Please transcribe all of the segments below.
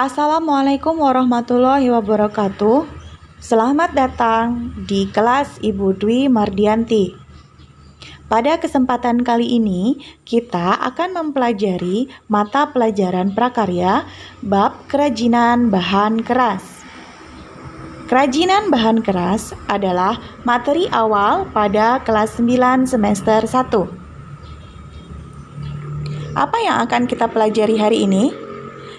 Assalamualaikum warahmatullahi wabarakatuh. Selamat datang di kelas Ibu Dwi Mardianti. Pada kesempatan kali ini, kita akan mempelajari mata pelajaran prakarya bab kerajinan bahan keras. Kerajinan bahan keras adalah materi awal pada kelas 9 semester 1. Apa yang akan kita pelajari hari ini?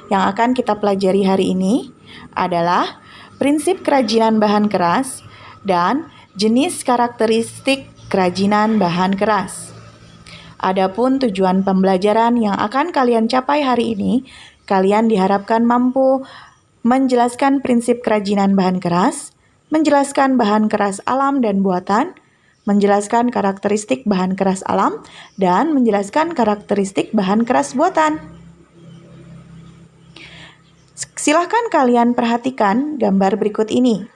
Yang akan kita pelajari hari ini adalah prinsip kerajinan bahan keras dan jenis karakteristik kerajinan bahan keras. Adapun tujuan pembelajaran yang akan kalian capai hari ini, kalian diharapkan mampu menjelaskan prinsip kerajinan bahan keras, menjelaskan bahan keras alam dan buatan, menjelaskan karakteristik bahan keras alam, dan menjelaskan karakteristik bahan keras buatan. Silahkan kalian perhatikan gambar berikut ini.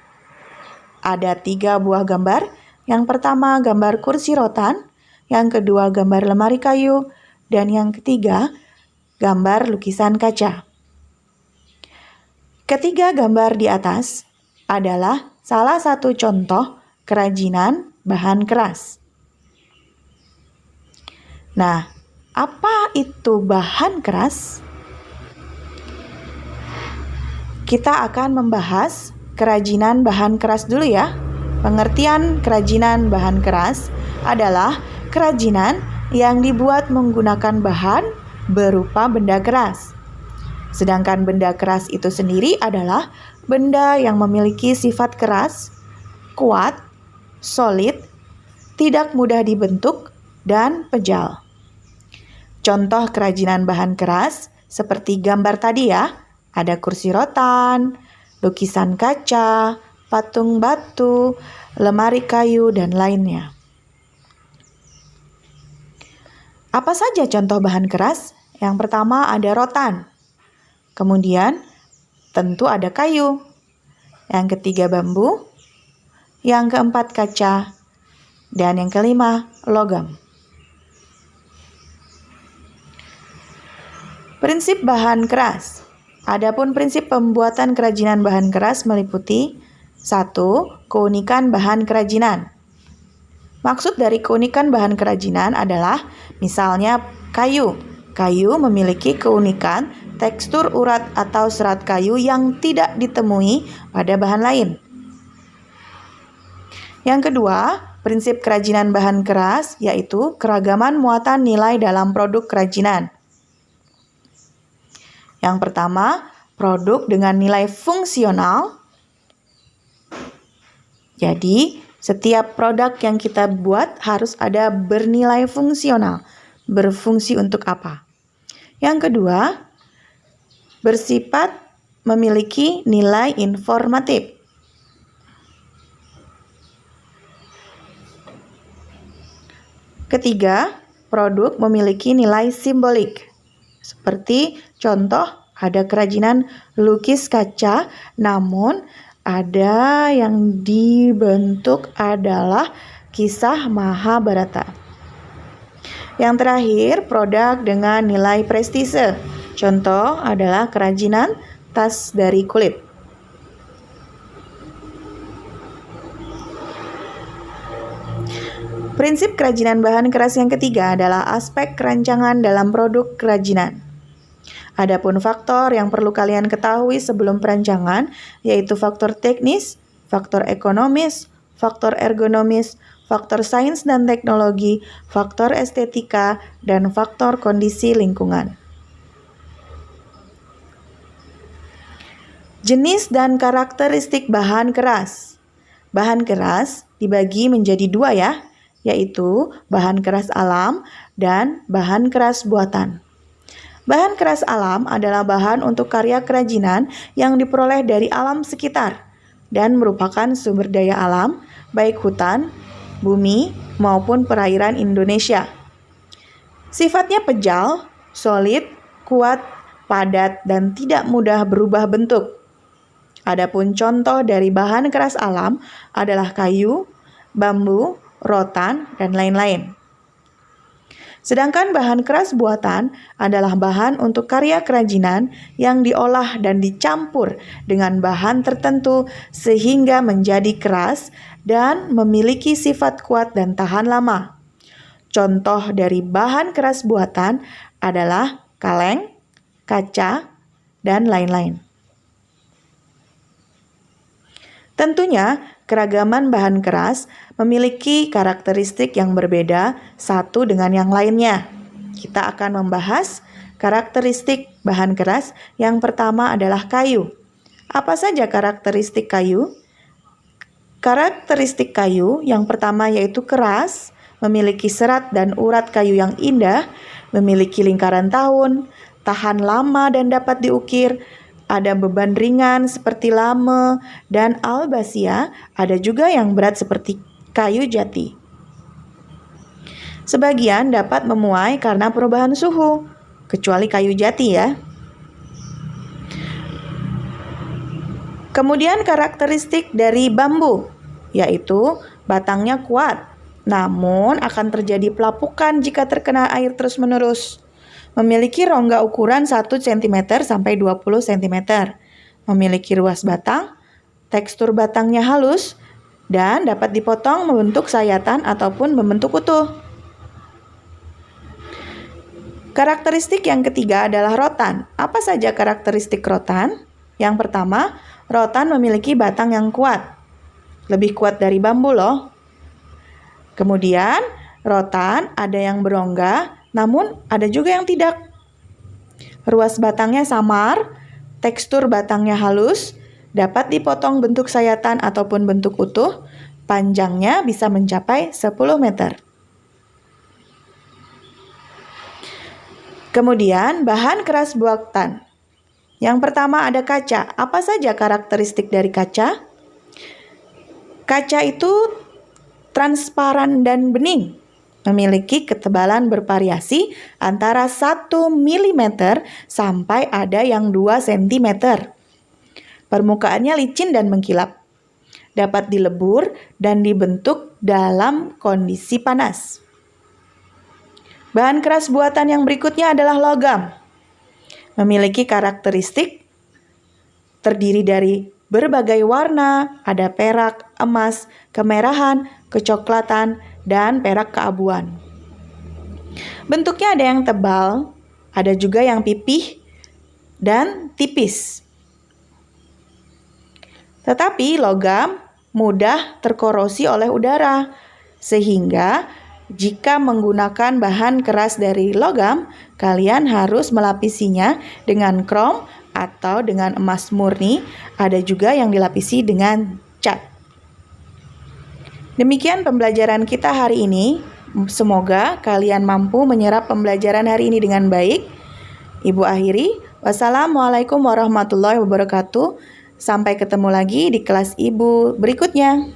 Ada 3 buah gambar. Yang pertama gambar kursi rotan, yang kedua gambar lemari kayu, dan yang ketiga gambar lukisan kaca. Ketiga gambar di atas adalah salah satu contoh kerajinan bahan keras. Nah, apa itu bahan keras? Kita akan membahas kerajinan bahan keras dulu ya. Pengertian kerajinan bahan keras adalah kerajinan yang dibuat menggunakan bahan berupa benda keras. Sedangkan benda keras itu sendiri adalah benda yang memiliki sifat keras, kuat, solid, tidak mudah dibentuk, dan pejal. Contoh kerajinan bahan keras seperti gambar tadi ya. Ada kursi rotan, lukisan kaca, patung batu, lemari kayu, dan lainnya. Apa saja contoh bahan keras? Yang pertama ada rotan. Kemudian tentu ada kayu. Yang ketiga bambu. Yang keempat kaca. Dan yang kelima logam. Prinsip bahan keras. Adapun prinsip pembuatan kerajinan bahan keras meliputi 1. Keunikan bahan kerajinan. Maksud dari keunikan bahan kerajinan adalah misalnya kayu. Kayu memiliki keunikan tekstur urat atau serat kayu yang tidak ditemui pada bahan lain. Yang kedua, prinsip kerajinan bahan keras yaitu keragaman muatan nilai dalam produk kerajinan. Yang pertama, produk dengan nilai fungsional. Jadi, setiap produk yang kita buat harus ada bernilai fungsional. Berfungsi untuk apa? Yang kedua, bersifat memiliki nilai informatif. Ketiga, produk memiliki nilai simbolik. Seperti contoh ada kerajinan lukis kaca, namun ada yang dibentuk adalah kisah Mahabharata. Yang terakhir, produk dengan nilai prestise. Contoh adalah kerajinan tas dari kulit. Prinsip kerajinan bahan keras yang ketiga adalah aspek kerancangan dalam produk kerajinan. Adapun faktor yang perlu kalian ketahui sebelum perancangan yaitu faktor teknis, faktor ekonomis, faktor ergonomis, faktor sains dan teknologi, faktor estetika, dan faktor kondisi lingkungan. Jenis dan karakteristik bahan keras. Bahan keras dibagi menjadi 2 ya, yaitu bahan keras alam dan bahan keras buatan. Bahan keras alam adalah bahan untuk karya kerajinan yang diperoleh dari alam sekitar dan merupakan sumber daya alam, baik hutan, bumi, maupun perairan Indonesia. Sifatnya pejal, solid, kuat, padat, dan tidak mudah berubah bentuk. Adapun contoh dari bahan keras alam adalah kayu, bambu, rotan, dan lain-lain. Sedangkan bahan keras buatan adalah bahan untuk karya kerajinan yang diolah dan dicampur dengan bahan tertentu sehingga menjadi keras dan memiliki sifat kuat dan tahan lama. Contoh dari bahan keras buatan adalah kaleng, kaca, dan lain-lain. Tentunya, keragaman bahan keras memiliki karakteristik yang berbeda satu dengan yang lainnya. Kita akan membahas karakteristik bahan keras. Yang pertama adalah kayu. Apa saja karakteristik kayu? Karakteristik kayu yang pertama yaitu keras, memiliki serat dan urat kayu yang indah, memiliki lingkaran tahun, tahan lama dan dapat diukir, ada beban ringan seperti lame dan albasia, ada juga yang berat seperti kayu jati. Sebagian dapat memuai karena perubahan suhu, kecuali kayu jati ya. Kemudian karakteristik dari bambu, yaitu batangnya kuat, namun akan terjadi pelapukan jika terkena air terus-menerus. Memiliki rongga ukuran 1 cm sampai 20 cm. Memiliki ruas batang, tekstur batangnya halus, dan dapat dipotong membentuk sayatan ataupun membentuk utuh. Karakteristik yang ketiga adalah rotan. Apa saja karakteristik rotan? Yang pertama, rotan memiliki batang yang kuat. Lebih kuat dari bambu loh. Kemudian, rotan ada yang berongga, namun ada juga yang tidak. Ruas batangnya samar, tekstur batangnya halus, dapat dipotong bentuk sayatan ataupun bentuk utuh, panjangnya bisa mencapai 10 meter. Kemudian bahan keras buatan. Yang pertama ada kaca. Apa saja karakteristik dari kaca? Kaca itu transparan dan bening. Memiliki ketebalan bervariasi antara 1 mm sampai ada yang 2 cm. Permukaannya licin dan mengkilap. Dapat dilebur dan dibentuk dalam kondisi panas. Bahan keras buatan yang berikutnya adalah logam. Memiliki karakteristik terdiri dari berbagai warna, ada perak, emas, kemerahan, kecoklatan, dan perak keabuan. Bentuknya ada yang tebal, ada juga yang pipih dan tipis. Tetapi logam mudah terkorosi oleh udara, sehingga jika menggunakan bahan keras dari logam, kalian harus melapisinya dengan krom atau dengan emas murni, ada juga yang dilapisi dengan cat. Demikian pembelajaran kita hari ini. Semoga kalian mampu menyerap pembelajaran hari ini dengan baik. Ibu akhiri, wassalamualaikum warahmatullahi wabarakatuh. Sampai ketemu lagi di kelas Ibu berikutnya.